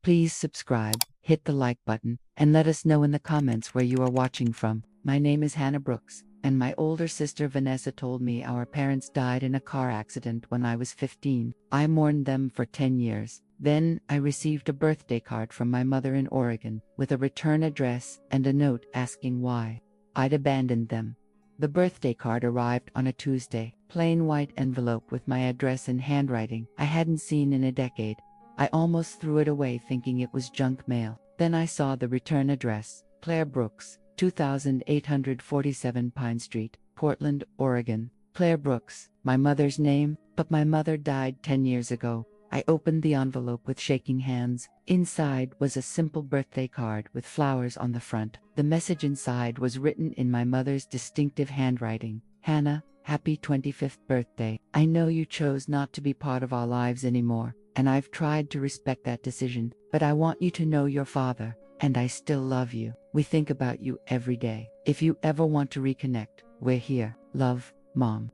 Please subscribe, hit the like button, and let us know in the comments where you are watching from. My name is Hannah Brooks, and my older sister Vanessa told me our parents died in a car accident when I was 15. I mourned them for 10 years. Then, I received a birthday card from my mother in Oregon, with a return address and a note asking why I'd abandoned them. The birthday card arrived on a Tuesday, plain white envelope with my address in handwriting I hadn't seen in a decade. I almost threw it away thinking it was junk mail. Then I saw the return address, Claire Brooks, 2847 Pine Street, Portland, Oregon. Claire Brooks, my mother's name, but my mother died 10 years ago. I opened the envelope with shaking hands. Inside was a simple birthday card with flowers on the front. The message inside was written in my mother's distinctive handwriting. Hannah, happy 25th birthday. I know you chose not to be part of our lives anymore, and I've tried to respect that decision, but I want you to know your father, and I still love you. We think about you every day. If you ever want to reconnect, we're here. Love, Mom.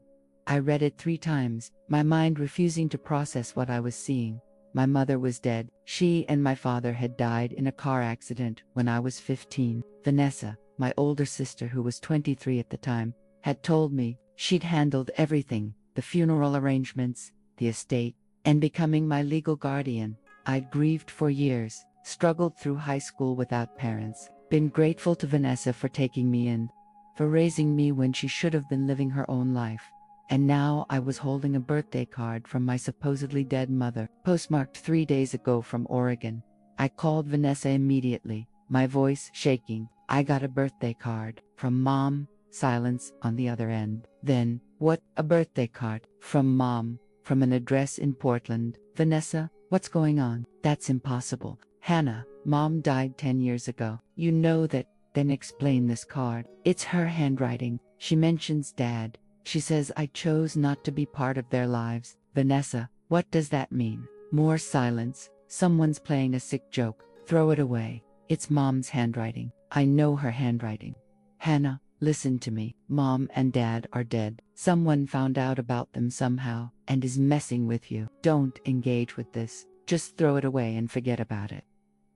I read it 3 times, my mind refusing to process what I was seeing. My mother was dead. She and my father had died in a car accident when I was 15. Vanessa, my older sister who was 23 at the time, had told me she'd handled everything, the funeral arrangements, the estate, and becoming my legal guardian. I'd grieved for years, struggled through high school without parents, been grateful to Vanessa for taking me in, for raising me when she should have been living her own life. And now I was holding a birthday card from my supposedly dead mother, postmarked 3 days ago from Oregon. I called Vanessa immediately, my voice shaking. I got a birthday card from Mom. Silence on the other end. Then, what? A birthday card from Mom, from an address in Portland. Vanessa, what's going on? That's impossible. Hannah, Mom died 10 years ago. You know that. Then explain this card. It's her handwriting. She mentions Dad. She says I chose not to be part of their lives. Vanessa, what does that mean? More silence. Someone's playing a sick joke. Throw it away. It's Mom's handwriting. I know her handwriting. Hannah, listen to me. Mom and Dad are dead. Someone found out about them somehow and is messing with you. Don't engage with this. Just throw it away and forget about it.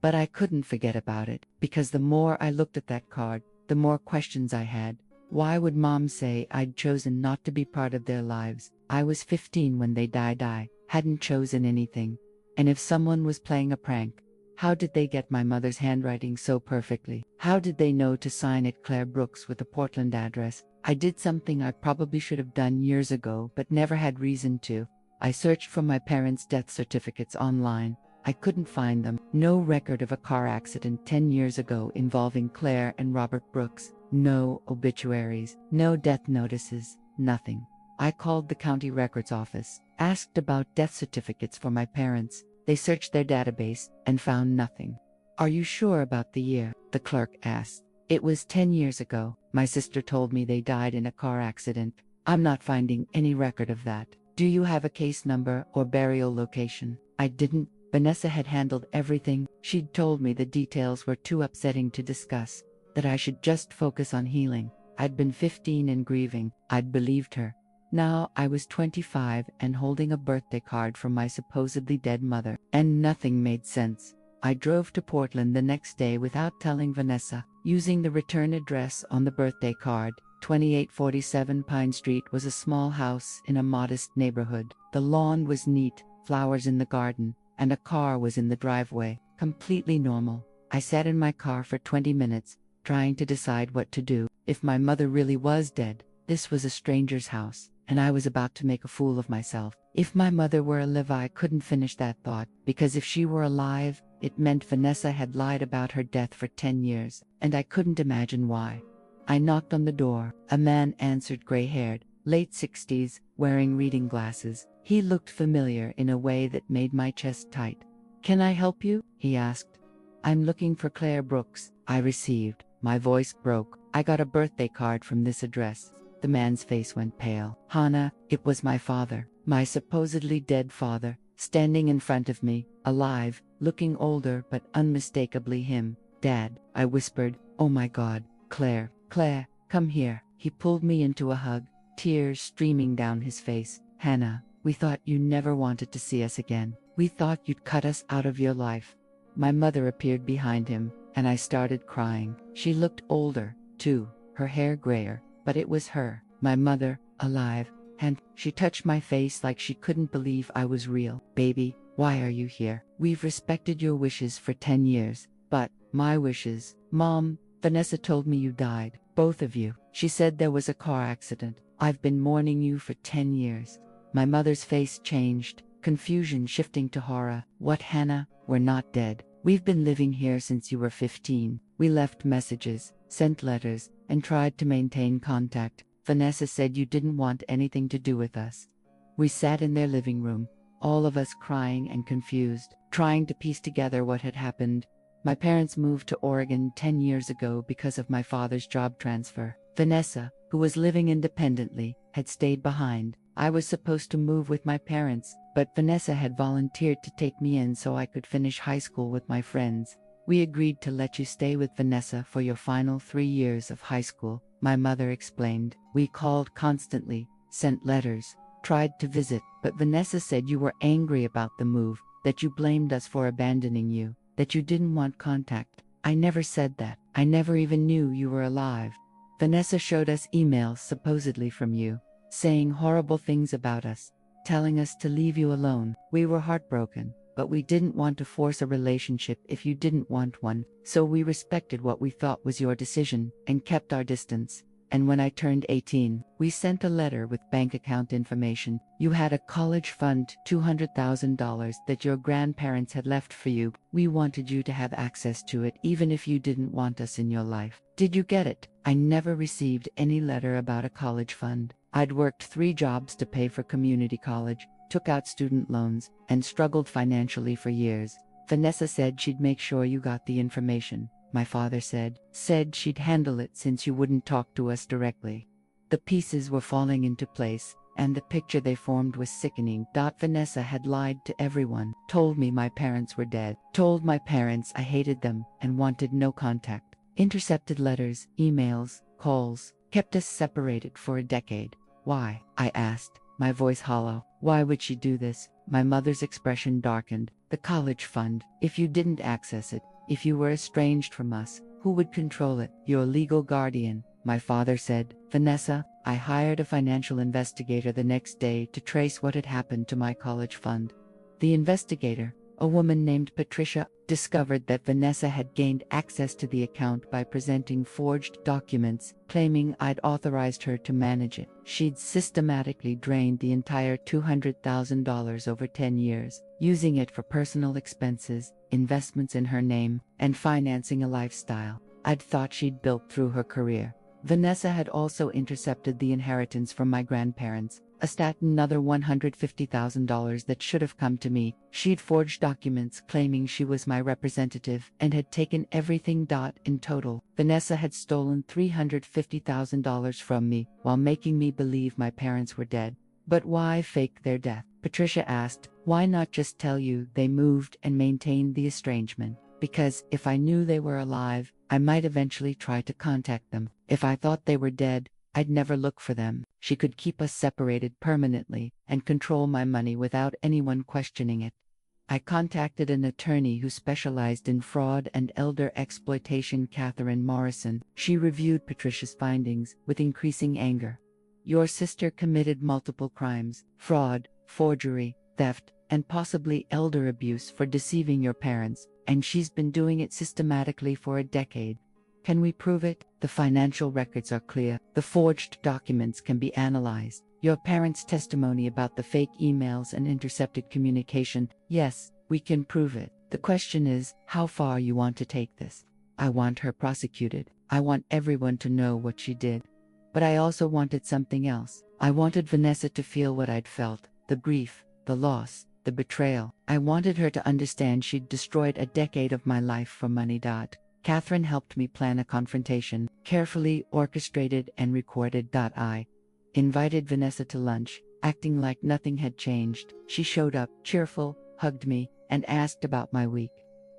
But I couldn't forget about it, because the more I looked at that card, the more questions I had. Why would Mom say I'd chosen not to be part of their lives? I was 15 when they died. I hadn't chosen anything. And if someone was playing a prank, how did they get my mother's handwriting so perfectly? How did they know to sign it Claire Brooks with a Portland address? I did something I probably should have done years ago but never had reason to. I searched for my parents' death certificates online. I couldn't find them. No record of a car accident 10 years ago involving Claire and Robert Brooks. No obituaries, no death notices, nothing. I called the county records office, asked about death certificates for my parents. They searched their database and found nothing. Are you sure about the year? The clerk asked. It was 10 years ago. My sister told me they died in a car accident. I'm not finding any record of that. Do you have a case number or burial location? I didn't. Vanessa had handled everything. She'd told me the details were too upsetting to discuss, that I should just focus on healing. I'd been 15 and grieving. I'd believed her. Now I was 25 and holding a birthday card from my supposedly dead mother, and nothing made sense. I drove to Portland the next day without telling Vanessa, using the return address on the birthday card. 2847 Pine Street was a small house in a modest neighborhood. The lawn was neat, flowers in the garden, and a car was in the driveway. Completely normal. I sat in my car for 20 minutes, trying to decide what to do. If my mother really was dead, this was a stranger's house, and I was about to make a fool of myself. If my mother were alive, I couldn't finish that thought, because if she were alive, it meant Vanessa had lied about her death for 10 years, and I couldn't imagine why. I knocked on the door. A man answered, gray-haired, late 60s, wearing reading glasses. He looked familiar in a way that made my chest tight. Can I help you? He asked. I'm looking for Claire Brooks. I received. My voice broke. I got a birthday card from this address. The man's face went pale. Hannah, it was my father, my supposedly dead father, standing in front of me, alive, looking older but unmistakably him. Dad, I whispered. Oh my God, Claire, come here. He pulled me into a hug, tears streaming down his face. Hannah, we thought you never wanted to see us again. We thought you'd cut us out of your life. My mother appeared behind him, and I started crying. She looked older, too, her hair grayer, but it was her, my mother, alive, and she touched my face like she couldn't believe I was real. Baby, why are you here? We've respected your wishes for 10 years, but my wishes. Mom, Vanessa told me you died, both of you. She said there was a car accident. I've been mourning you for 10 years. My mother's face changed, confusion shifting to horror. What, Hannah? We're not dead. We've been living here since you were 15. We left messages, sent letters, and tried to maintain contact. Vanessa said you didn't want anything to do with us. We sat in their living room, all of us crying and confused, trying to piece together what had happened. My parents moved to Oregon 10 years ago because of my father's job transfer. Vanessa, who was living independently, had stayed behind. I was supposed to move with my parents, but Vanessa had volunteered to take me in so I could finish high school with my friends. We agreed to let you stay with Vanessa for your final 3 years of high school, my mother explained. We called constantly, sent letters, tried to visit, but Vanessa said you were angry about the move, that you blamed us for abandoning you, that you didn't want contact. I never said that. I never even knew you were alive. Vanessa showed us emails supposedly from you, saying horrible things about us, telling us to leave you alone. We were heartbroken, but we didn't want to force a relationship if you didn't want one, so we respected what we thought was your decision and kept our distance. And when I turned 18, we sent a letter with bank account information. You had a college fund, $200,000 that your grandparents had left for you. We wanted you to have access to it even if you didn't want us in your life. Did you get it? I never received any letter about a college fund. I'd worked 3 jobs to pay for community college, took out student loans, and struggled financially for years. Vanessa said she'd make sure you got the information. My father said she'd handle it since you wouldn't talk to us directly. The pieces were falling into place, and the picture they formed was sickening. Vanessa had lied to everyone, told me my parents were dead, told my parents I hated them and wanted no contact, intercepted letters, emails, calls, kept us separated for a decade. Why? I asked, my voice hollow. Why would she do this? My mother's expression darkened. The college fund. If you didn't access it, if you were estranged from us, who would control it? Your legal guardian, my father said. Vanessa, I hired a financial investigator the next day to trace what had happened to my college fund. The investigator, a woman named Patricia, discovered that Vanessa had gained access to the account by presenting forged documents, claiming I'd authorized her to manage it. She'd systematically drained the entire $200,000 over 10 years, using it for personal expenses, investments in her name, and financing a lifestyle I'd thought she'd built through her career. Vanessa had also intercepted the inheritance from my grandparents, another $150,000 that should have come to me. She'd forged documents claiming she was my representative and had taken everything. In total, Vanessa had stolen $350,000 from me while making me believe my parents were dead. But why fake their death? Patricia asked. Why not just tell you they moved and maintained the estrangement? Because if I knew they were alive, I might eventually try to contact them. If I thought they were dead, I'd never look for them. She could keep us separated permanently and control my money without anyone questioning it. I contacted an attorney who specialized in fraud and elder exploitation, Catherine Morrison. She reviewed Patricia's findings with increasing anger. Your sister committed multiple crimes: fraud, forgery, theft, and possibly elder abuse for deceiving your parents, and she's been doing it systematically for a decade. Can we prove it? The financial records are clear. The forged documents can be analyzed. Your parents' testimony about the fake emails and intercepted communication, yes, we can prove it. The question is, how far you want to take this. I want her prosecuted. I want everyone to know what she did. But I also wanted something else. I wanted Vanessa to feel what I'd felt, the grief, the loss, the betrayal. I wanted her to understand she'd destroyed a decade of my life for money. Catherine helped me plan a confrontation, carefully orchestrated and recorded. I invited Vanessa to lunch, acting like nothing had changed. She showed up, cheerful, hugged me, and asked about my week.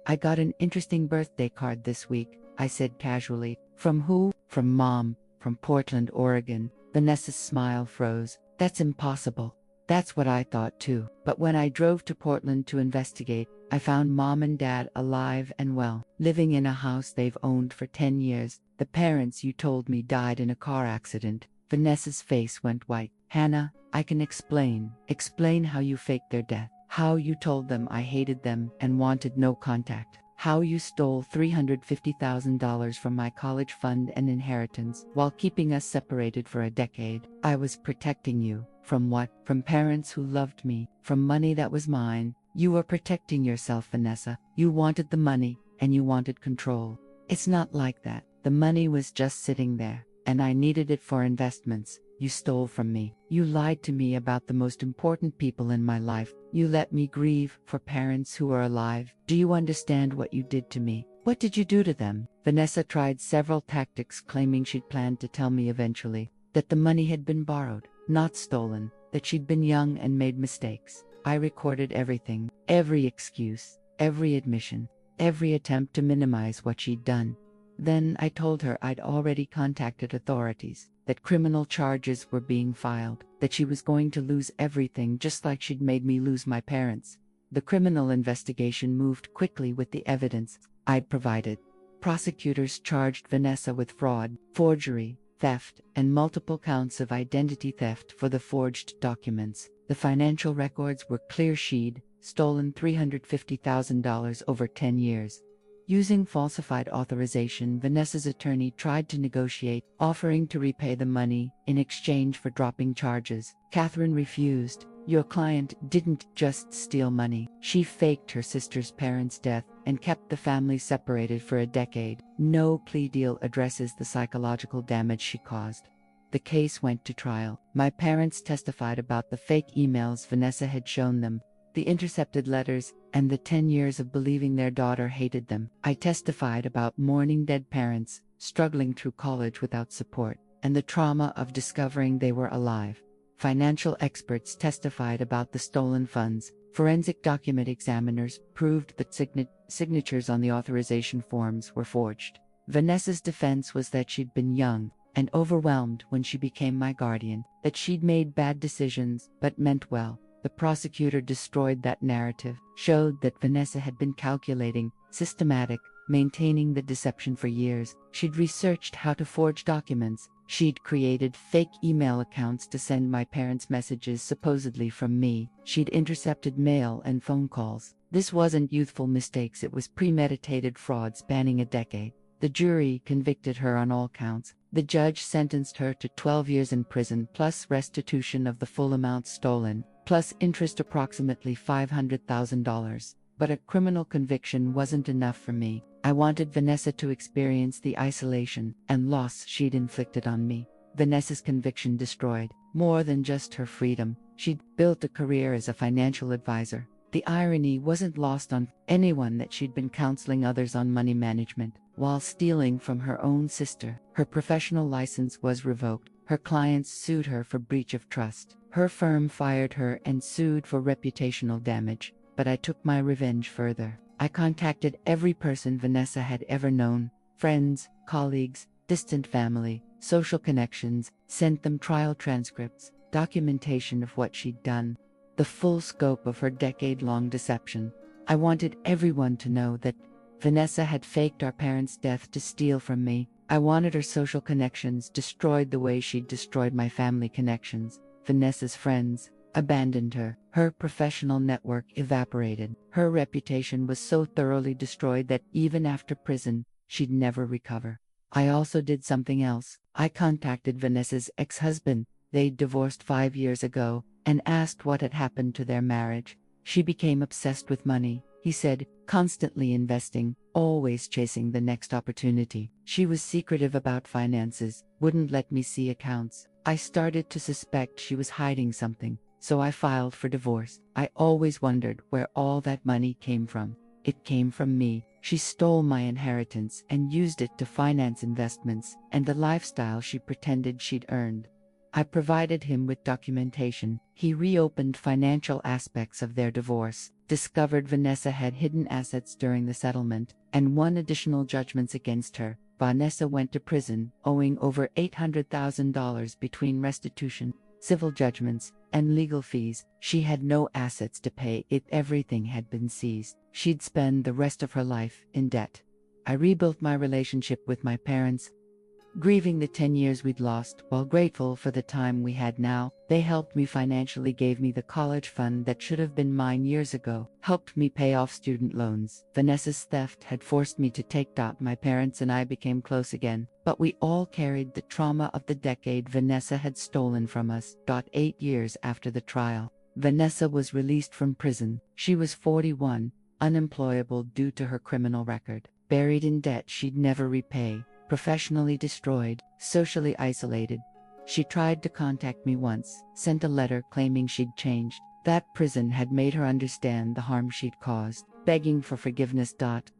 I got an interesting birthday card this week, I said casually. From who? From Mom, from Portland, Oregon. Vanessa's smile froze. That's impossible. That's what I thought too. But when I drove to Portland to investigate, I found mom and dad alive and well, living in a house they've owned for 10 years. The parents you told me died in a car accident. Vanessa's face went white. Hannah, I can explain. Explain how you faked their death. How you told them I hated them and wanted no contact. How you stole $350,000 from my college fund and inheritance while keeping us separated for a decade. I was protecting you. From what? From parents who loved me. From money that was mine. You were protecting yourself, Vanessa. You wanted the money, and you wanted control. It's not like that. The money was just sitting there, and I needed it for investments. You stole from me. You lied to me about the most important people in my life. You let me grieve for parents who are alive. Do you understand what you did to me? What did you do to them? Vanessa tried several tactics, claiming she'd planned to tell me eventually that the money had been borrowed, not stolen, that she'd been young and made mistakes. I recorded everything, every excuse, every admission, every attempt to minimize what she'd done. Then I told her I'd already contacted authorities, that criminal charges were being filed, that she was going to lose everything just like she'd made me lose my parents. The criminal investigation moved quickly with the evidence I'd provided. Prosecutors charged Vanessa with fraud, forgery, theft, and multiple counts of identity theft for the forged documents. The financial records were clear. She'd stolen $350,000 over 10 years. Using falsified authorization, Vanessa's attorney tried to negotiate, offering to repay the money in exchange for dropping charges. Catherine refused. Your client didn't just steal money. She faked her sister's parents' death and kept the family separated for a decade. No plea deal addresses the psychological damage she caused. The case went to trial. My parents testified about the fake emails Vanessa had shown them, the intercepted letters, and the 10 years of believing their daughter hated them. I testified about mourning dead parents, struggling through college without support, and the trauma of discovering they were alive. Financial experts testified about the stolen funds. Forensic document examiners proved that signatures on the authorization forms were forged. Vanessa's defense was that she'd been young and overwhelmed when she became my guardian, that she'd made bad decisions but meant well. The prosecutor destroyed that narrative, showed that Vanessa had been calculating, systematic, maintaining the deception for years. She'd researched how to forge documents. She'd created fake email accounts to send my parents messages supposedly from me. She'd intercepted mail and phone calls. This wasn't youthful mistakes, it was premeditated fraud spanning a decade. The jury convicted her on all counts. The judge sentenced her to 12 years in prison plus restitution of the full amount stolen, plus interest approximately $500,000. But a criminal conviction wasn't enough for me. I wanted Vanessa to experience the isolation and loss she'd inflicted on me. Vanessa's conviction destroyed more than just her freedom. She'd built a career as a financial advisor. The irony wasn't lost on anyone that she'd been counseling others on money management while stealing from her own sister. Her professional license was revoked. Her clients sued her for breach of trust. Her firm fired her and sued for reputational damage. But I took my revenge further. I contacted every person Vanessa had ever known, friends, colleagues, distant family, social connections, sent them trial transcripts, documentation of what she'd done, the full scope of her decade-long deception. I wanted everyone to know that Vanessa had faked our parents' death to steal from me. I wanted her social connections destroyed the way she'd destroyed my family connections. Vanessa's friends abandoned her. Her professional network evaporated. Her reputation was so thoroughly destroyed that even after prison, she'd never recover. I also did something else. I contacted Vanessa's ex-husband. They'd divorced 5 years ago, and asked what had happened to their marriage. She became obsessed with money, he said, constantly investing, always chasing the next opportunity. She was secretive about finances, wouldn't let me see accounts. I started to suspect she was hiding something, so I filed for divorce. I always wondered where all that money came from. It came from me. She stole my inheritance and used it to finance investments and the lifestyle she pretended she'd earned. I provided him with documentation. He reopened financial aspects of their divorce, discovered Vanessa had hidden assets during the settlement, and won additional judgments against her. Vanessa went to prison, owing over $800,000 between restitution, civil judgments, and legal fees. She had no assets to pay it, everything had been seized. She'd spend the rest of her life in debt. I rebuilt my relationship with my parents, grieving the 10 years we'd lost, while grateful for the time we had now. They helped me financially, gave me the college fund that should have been mine years ago, helped me pay off student loans. Vanessa's theft had forced me to take. My parents and I became close again, but we all carried the trauma of the decade Vanessa had stolen from us. 8 years after the trial, Vanessa was released from prison. She was 41, unemployable due to her criminal record, buried in debt she'd never repay, professionally destroyed, socially isolated. She tried to contact me once, sent a letter claiming she'd changed. That prison had made her understand the harm she'd caused, begging for forgiveness.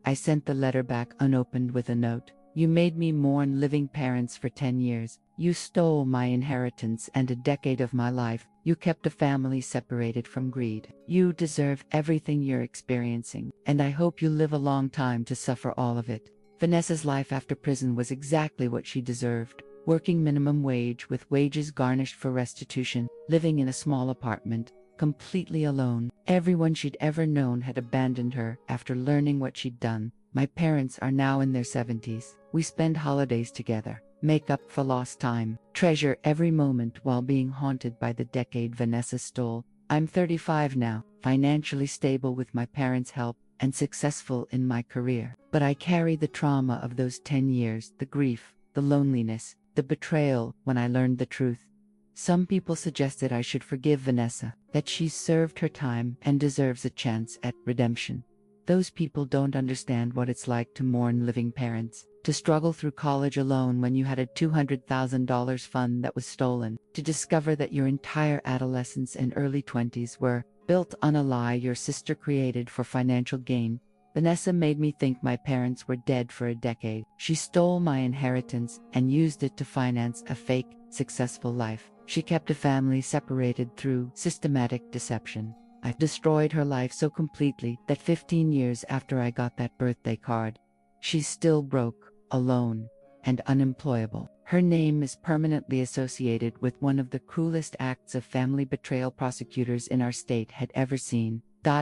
I sent the letter back unopened with a note. You made me mourn living parents for 10 years. You stole my inheritance and a decade of my life. You kept a family separated from greed. You deserve everything you're experiencing, and I hope you live a long time to suffer all of it. Vanessa's life after prison was exactly what she deserved, working minimum wage with wages garnished for restitution, living in a small apartment, completely alone. Everyone she'd ever known had abandoned her after learning what she'd done. My parents are now in their 70s. We spend holidays together, make up for lost time, treasure every moment while being haunted by the decade Vanessa stole. I'm 35 now, financially stable with my parents' help, and successful in my career. But I carry the trauma of those 10 years, the grief, the loneliness, the betrayal when I learned the truth. Some people suggested I should forgive Vanessa, that she's served her time and deserves a chance at redemption. Those people don't understand what it's like to mourn living parents, to struggle through college alone when you had a $200,000 fund that was stolen, to discover that your entire adolescence and early 20s were built on a lie your sister created for financial gain. Vanessa made me think my parents were dead for a decade. She stole my inheritance and used it to finance a fake, successful life. She kept a family separated through systematic deception. I destroyed her life so completely that 15 years after I got that birthday card, she's still broke, alone, and unemployable. Her name is permanently associated with one of the cruelest acts of family betrayal prosecutors in our state had ever seen.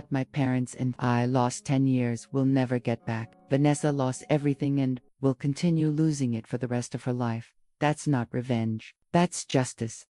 My parents and I lost 10 years we'll never get back. Vanessa lost everything and will continue losing it for the rest of her life. That's not revenge. That's justice.